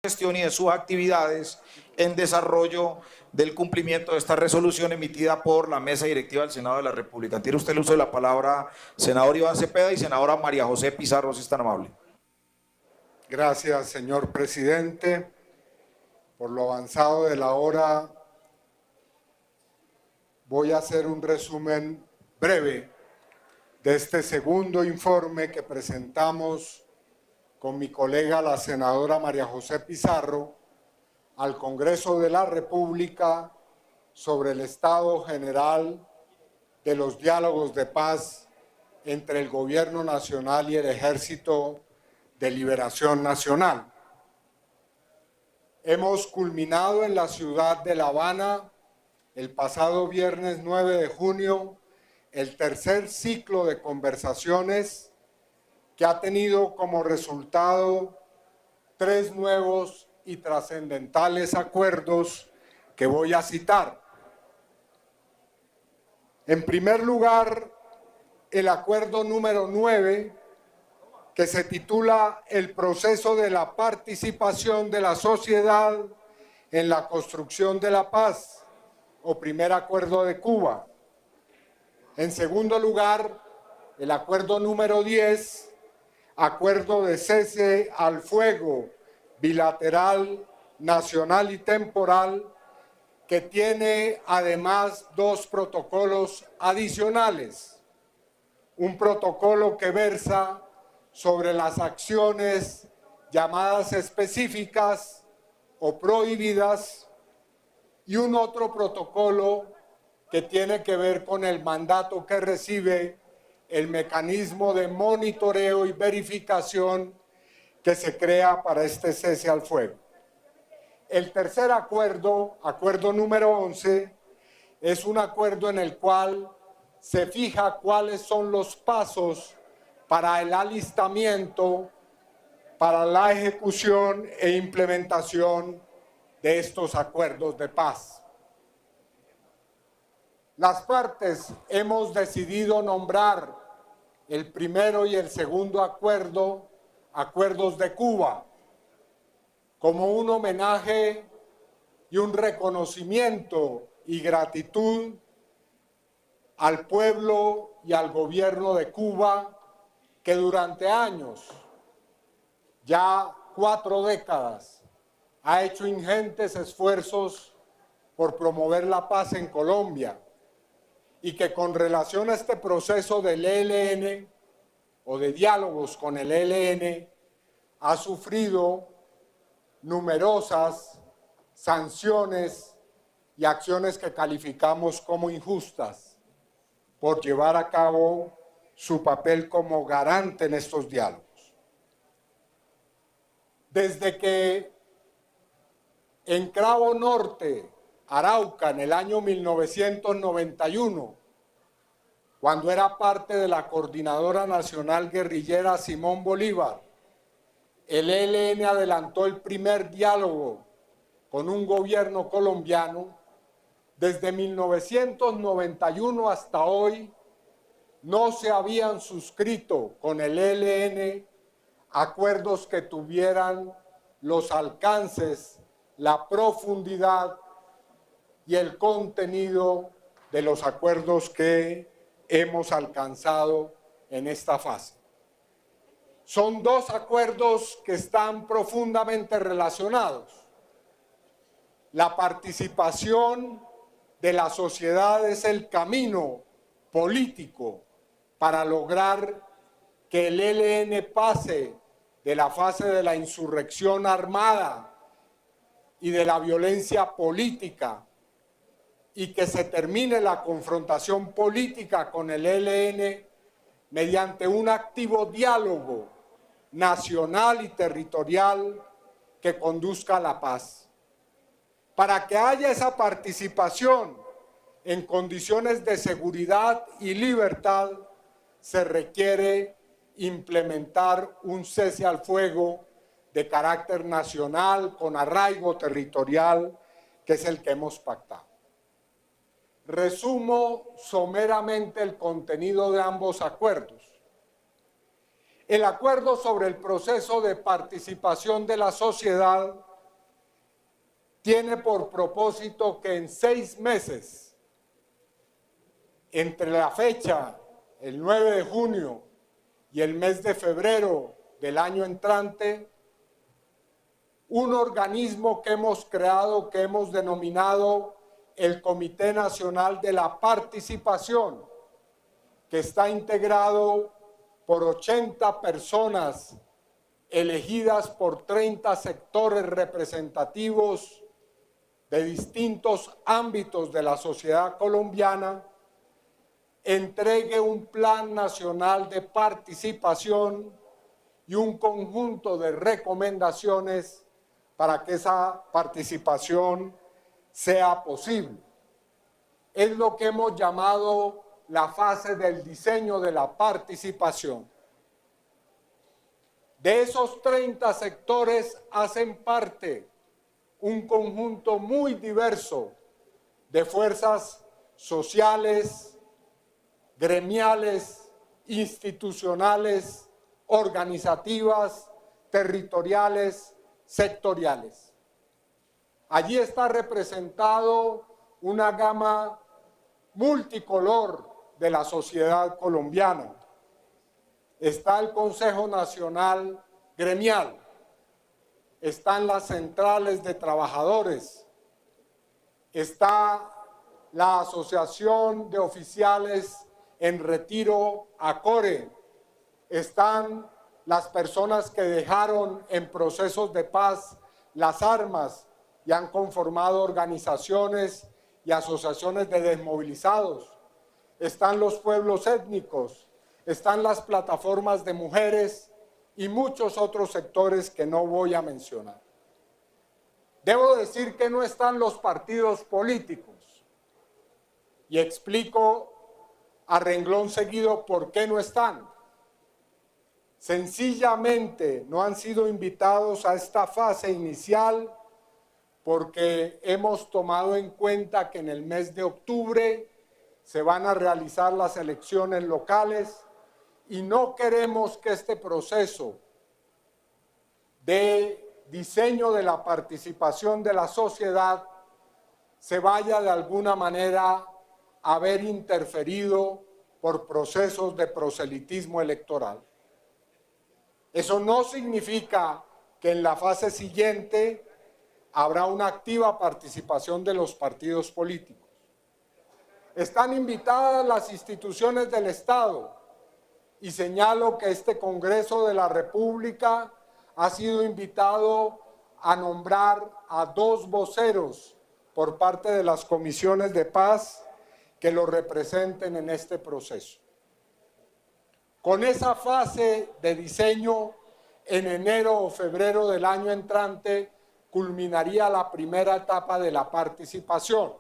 gestión y de sus actividades en desarrollo del cumplimiento de esta resolución emitida por la Mesa Directiva del Senado de la República. Tiene usted el uso de la palabra, senador Iván Cepeda y senadora María José Pizarro, si es tan amable. Gracias, señor presidente. Por lo avanzado de la hora, voy a hacer un resumen breve de este segundo informe que presentamos con mi colega, la senadora María José Pizarro, al Congreso de la República sobre el estado general de los diálogos de paz entre el Gobierno Nacional y el Ejército de Liberación Nacional. Hemos culminado en la ciudad de La Habana el pasado viernes 9 de junio el tercer ciclo de conversaciones que ha tenido como resultado 3 nuevos y trascendentales acuerdos que voy a citar. En primer lugar, el acuerdo número 9, que se titula El proceso de la participación de la sociedad en la construcción de la paz, o primer acuerdo de Cuba. En segundo lugar, el acuerdo número 10, acuerdo de cese al fuego bilateral, nacional y temporal, que tiene además 2 protocolos adicionales. Un protocolo que versa sobre las acciones llamadas específicas o prohibidas y un otro protocolo que tiene que ver con el mandato que recibe el mecanismo de monitoreo y verificación que se crea para este cese al fuego. El tercer acuerdo, acuerdo número 11, es un acuerdo en el cual se fija cuáles son los pasos para el alistamiento, para la ejecución e implementación de estos acuerdos de paz. Las partes hemos decidido nombrar el primero y el segundo acuerdo, acuerdos de Cuba, como un homenaje y un reconocimiento y gratitud al pueblo y al gobierno de Cuba, que durante años, ya 4 décadas, ha hecho ingentes esfuerzos por promover la paz en Colombia y que con relación a este proceso del ELN o de diálogos con el ELN ha sufrido numerosas sanciones y acciones que calificamos como injustas por llevar a cabo su papel como garante en estos diálogos. Desde que en Cravo Norte, Arauca, en el año 1991, cuando era parte de la Coordinadora Nacional Guerrillera Simón Bolívar, el ELN adelantó el primer diálogo con un gobierno colombiano. Desde 1991 hasta hoy no se habían suscrito con el ELN acuerdos que tuvieran los alcances, la profundidad y el contenido de los acuerdos que hemos alcanzado en esta fase. Son 2 acuerdos que están profundamente relacionados. La participación de la sociedad es el camino político para lograr que el ELN pase de la fase de la insurrección armada y de la violencia política y que se termine la confrontación política con el ELN mediante un activo diálogo nacional y territorial que conduzca a la paz. Para que haya esa participación en condiciones de seguridad y libertad, se requiere implementar un cese al fuego de carácter nacional, con arraigo territorial, que es el que hemos pactado. Resumo someramente el contenido de ambos acuerdos. El acuerdo sobre el proceso de participación de la sociedad tiene por propósito que en 6 meses, entre la fecha, el 9 de junio y el mes de febrero del año entrante, un organismo que hemos creado, que hemos denominado el Comité Nacional de la Participación, que está integrado por 80 personas elegidas por 30 sectores representativos de distintos ámbitos de la sociedad colombiana, entregue un plan nacional de participación y un conjunto de recomendaciones para que esa participación sea posible. Es lo que hemos llamado la fase del diseño de la participación. De esos 30 sectores hacen parte un conjunto muy diverso de fuerzas sociales, gremiales, institucionales, organizativas, territoriales, sectoriales. Allí está representado una gama multicolor de la sociedad colombiana. Está el Consejo Nacional Gremial, están las centrales de trabajadores, está la Asociación de Oficiales en Retiro, ACORE, están las personas que dejaron en procesos de paz las armas y han conformado organizaciones y asociaciones de desmovilizados, están los pueblos étnicos, están las plataformas de mujeres y muchos otros sectores que no voy a mencionar. Debo decir que no están los partidos políticos y explico a renglón seguido por qué no están. Sencillamente no han sido invitados a esta fase inicial porque hemos tomado en cuenta que en el mes de octubre se van a realizar las elecciones locales y no queremos que este proceso de diseño de la participación de la sociedad se vaya de alguna manera a ver interferido por procesos de proselitismo electoral. Eso no significa que en la fase siguiente habrá una activa participación de los partidos políticos. Están invitadas las instituciones del Estado y señalo que este Congreso de la República ha sido invitado a nombrar a 2 voceros por parte de las comisiones de paz que lo representen en este proceso. Con esa fase de diseño, en enero o febrero del año entrante, culminaría la primera etapa de la participación.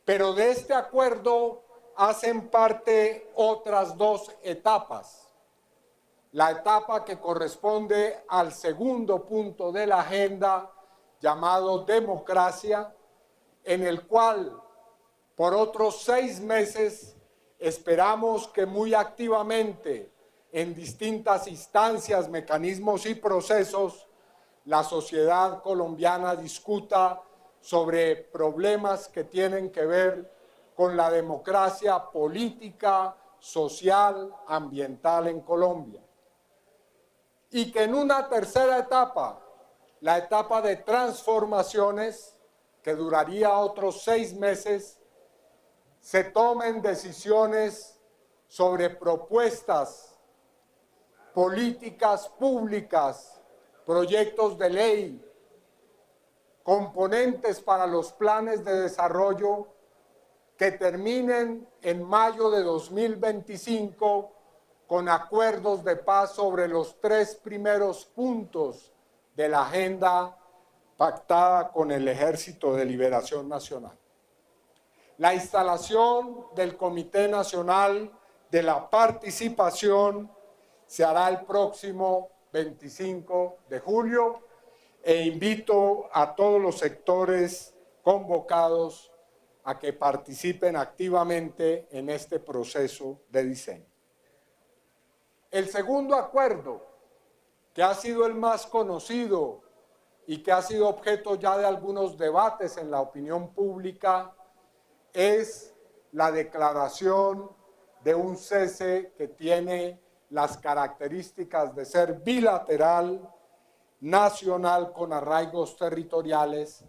Pero de este acuerdo hacen parte otras 2 etapas. La etapa que corresponde al segundo punto de la agenda, llamado democracia, en el cual por otros 6 meses esperamos que muy activamente, en distintas instancias, mecanismos y procesos, la sociedad colombiana discuta sobre problemas que tienen que ver con la democracia política, social, ambiental en Colombia. Y que en una tercera etapa, la etapa de transformaciones, que duraría otros 6 meses, se tomen decisiones sobre propuestas políticas públicas, proyectos de ley, componentes para los planes de desarrollo que terminen en mayo de 2025 con acuerdos de paz sobre los 3 primeros puntos de la agenda pactada con el Ejército de Liberación Nacional. La instalación del Comité Nacional de la Participación se hará el próximo 25 de julio e invito a todos los sectores convocados a que participen activamente en este proceso de diseño. El segundo acuerdo, que ha sido el más conocido y que ha sido objeto ya de algunos debates en la opinión pública es la declaración de un cese que tiene las características de ser bilateral, nacional con arraigos territoriales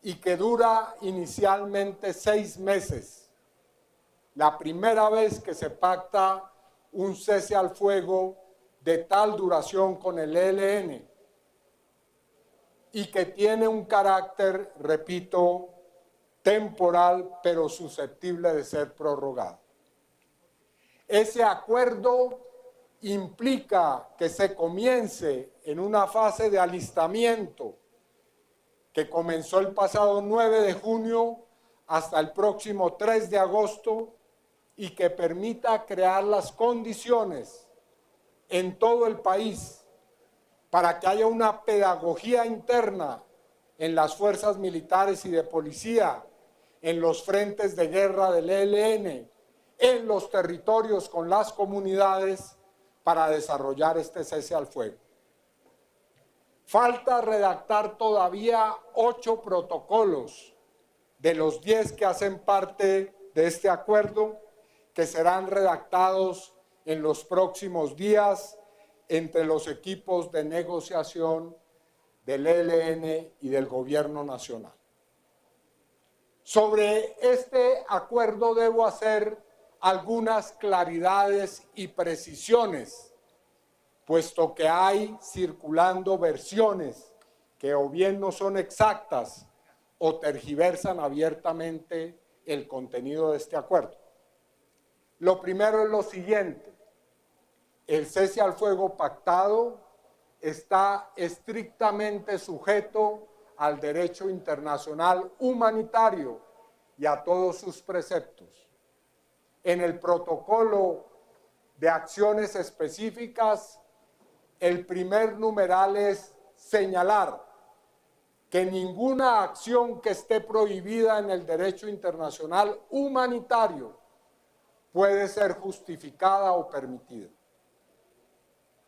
y que dura inicialmente 6 meses. La primera vez que se pacta un cese al fuego de tal duración con el ELN y que tiene un carácter, repito, temporal, pero susceptible de ser prorrogado. Ese acuerdo implica que se comience en una fase de alistamiento que comenzó el pasado 9 de junio hasta el próximo 3 de agosto y que permita crear las condiciones en todo el país para que haya una pedagogía interna en las fuerzas militares y de policía, en los frentes de guerra del ELN, en los territorios con las comunidades para desarrollar este cese al fuego. Falta redactar todavía 8 protocolos de los 10 que hacen parte de este acuerdo, que serán redactados en los próximos días entre los equipos de negociación del ELN y del Gobierno Nacional. Sobre este acuerdo debo hacer algunas claridades y precisiones, puesto que hay circulando versiones que o bien no son exactas o tergiversan abiertamente el contenido de este acuerdo. Lo primero es lo siguiente: el cese al fuego pactado está estrictamente sujeto al derecho internacional humanitario y a todos sus preceptos. En el protocolo de acciones específicas, el primer numeral es señalar que ninguna acción que esté prohibida en el derecho internacional humanitario puede ser justificada o permitida.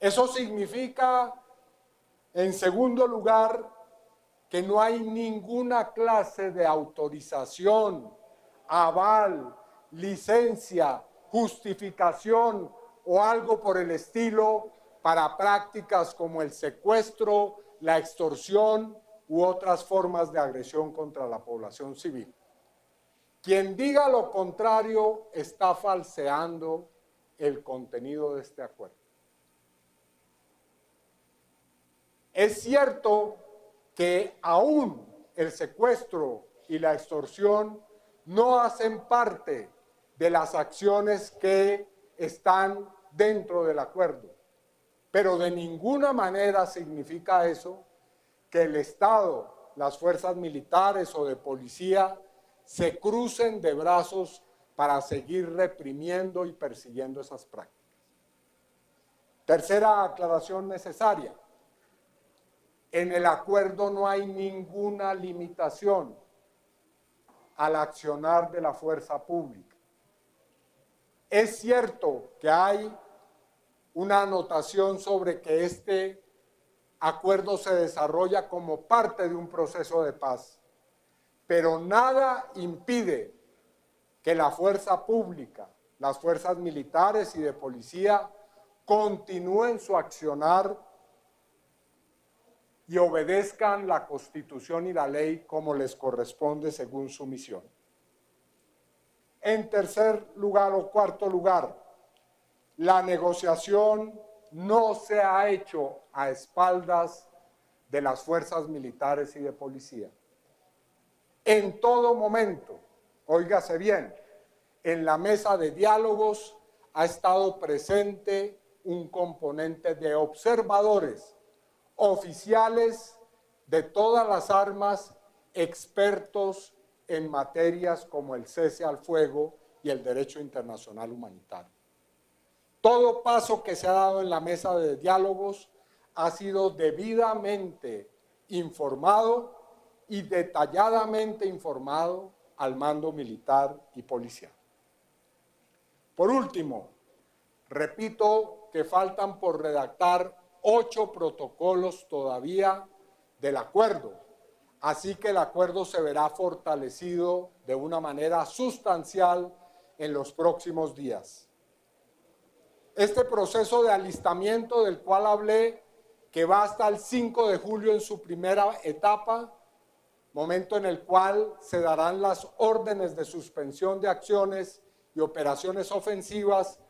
Eso significa, en segundo lugar, que no hay ninguna clase de autorización, aval, licencia, justificación o algo por el estilo para prácticas como el secuestro, la extorsión u otras formas de agresión contra la población civil. Quien diga lo contrario está falseando el contenido de este acuerdo. Es cierto que aún el secuestro y la extorsión no hacen parte de las acciones que están dentro del acuerdo, pero de ninguna manera significa eso que el Estado, las fuerzas militares o de policía se crucen de brazos para seguir reprimiendo y persiguiendo esas prácticas. Tercera aclaración necesaria: en el acuerdo no hay ninguna limitación al accionar de la fuerza pública. Es cierto que hay una anotación sobre que este acuerdo se desarrolla como parte de un proceso de paz, pero nada impide que la fuerza pública, las fuerzas militares y de policía continúen su accionar y obedezcan la Constitución y la ley como les corresponde según su misión. En tercer lugar o cuarto lugar, la negociación no se ha hecho a espaldas de las fuerzas militares y de policía. En todo momento, óigase bien, en la mesa de diálogos ha estado presente un componente de observadores, oficiales de todas las armas, expertos en materias como el cese al fuego y el derecho internacional humanitario. Todo paso que se ha dado en la mesa de diálogos ha sido debidamente informado y detalladamente informado al mando militar y policial. Por último, repito que faltan por redactar 8 protocolos todavía del acuerdo. Así que el acuerdo se verá fortalecido de una manera sustancial en los próximos días. Este proceso de alistamiento del cual hablé, que va hasta el 5 de julio en su primera etapa, momento en el cual se darán las órdenes de suspensión de acciones y operaciones ofensivas,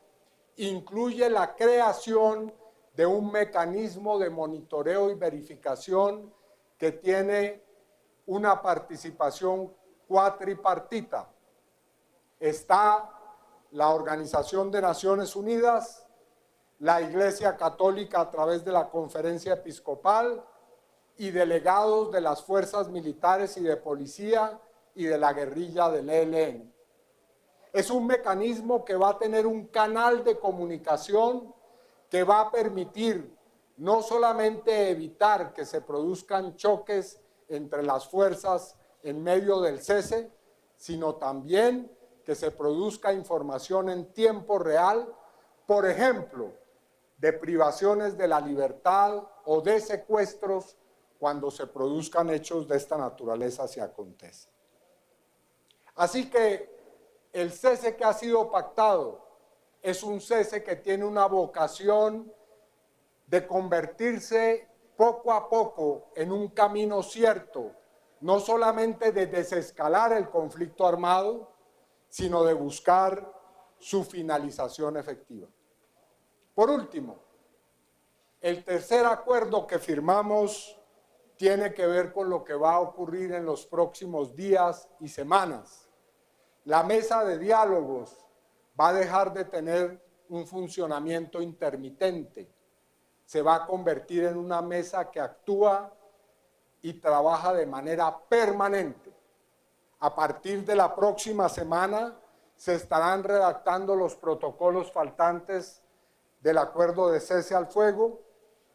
incluye la creación de un mecanismo de monitoreo y verificación que tiene una participación cuatripartita. Está la Organización de Naciones Unidas, la Iglesia Católica a través de la Conferencia Episcopal y delegados de las fuerzas militares y de policía y de la guerrilla del ELN. Es un mecanismo que va a tener un canal de comunicación que va a permitir no solamente evitar que se produzcan choques entre las fuerzas en medio del cese, sino también que se produzca información en tiempo real, por ejemplo, de privaciones de la libertad o de secuestros cuando se produzcan hechos de esta naturaleza si acontece. Así que el cese que ha sido pactado es un cese que tiene una vocación de convertirse poco a poco en un camino cierto, no solamente de desescalar el conflicto armado, sino de buscar su finalización efectiva. Por último, el tercer acuerdo que firmamos tiene que ver con lo que va a ocurrir en los próximos días y semanas. La mesa de diálogos va a dejar de tener un funcionamiento intermitente. Se va a convertir en una mesa que actúa y trabaja de manera permanente. A partir de la próxima semana se estarán redactando los protocolos faltantes del acuerdo de cese al fuego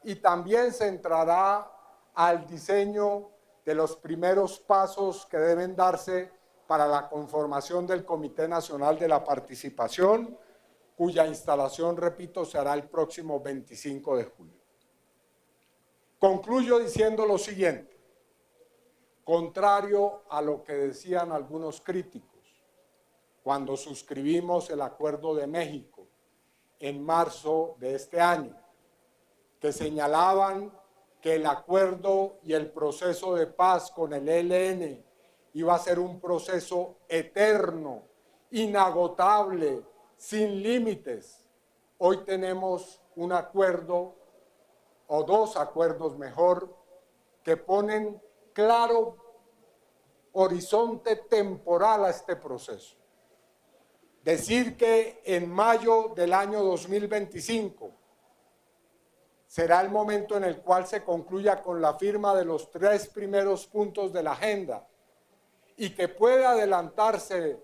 y también se entrará al diseño de los primeros pasos que deben darse para la conformación del Comité Nacional de la Participación, cuya instalación, repito, se hará el próximo 25 de julio. Concluyo diciendo lo siguiente. Contrario a lo que decían algunos críticos cuando suscribimos el Acuerdo de México en marzo de este año, que señalaban que el acuerdo y el proceso de paz con el ELN iba a ser un proceso eterno, inagotable, sin límites. Hoy tenemos un acuerdo, o dos acuerdos mejor, que ponen claro horizonte temporal a este proceso. Decir que en mayo del año 2025 será el momento en el cual se concluya con la firma de los 3 primeros puntos de la agenda y que puede adelantarse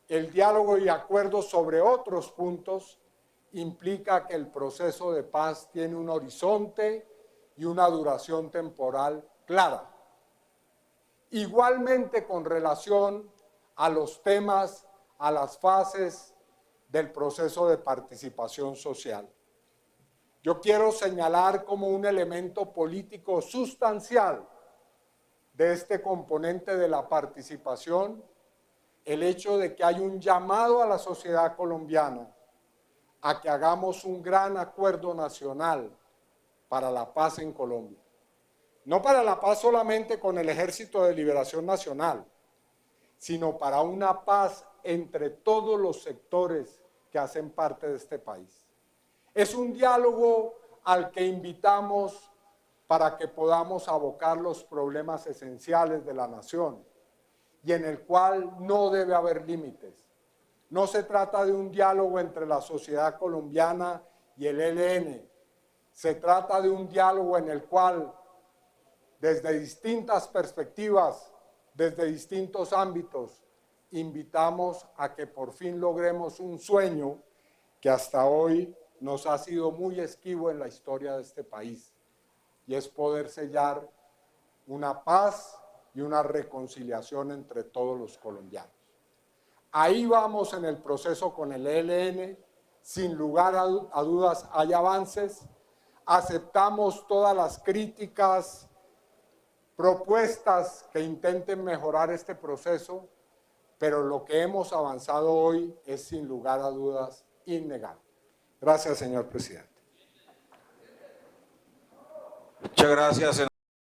el diálogo y acuerdo sobre otros puntos, implica que el proceso de paz tiene un horizonte y una duración temporal clara. Igualmente con relación a los temas, a las fases del proceso de participación social. Yo quiero señalar como un elemento político sustancial de este componente de la participación el hecho de que hay un llamado a la sociedad colombiana a que hagamos un gran acuerdo nacional para la paz en Colombia. No para la paz solamente con el Ejército de Liberación Nacional, sino para una paz entre todos los sectores que hacen parte de este país. Es un diálogo al que invitamos para que podamos abocar los problemas esenciales de la nación y en el cual no debe haber límites. No se trata de un diálogo entre la sociedad colombiana y el ELN. Se trata de un diálogo en el cual, desde distintas perspectivas, desde distintos ámbitos, invitamos a que por fin logremos un sueño que hasta hoy nos ha sido muy esquivo en la historia de este país, y es poder sellar una paz y una reconciliación entre todos los colombianos. Ahí vamos en el proceso con el ELN, sin lugar a dudas hay avances, aceptamos todas las críticas propuestas que intenten mejorar este proceso, pero lo que hemos avanzado hoy es sin lugar a dudas innegable. Gracias, señor presidente. Muchas gracias, senador.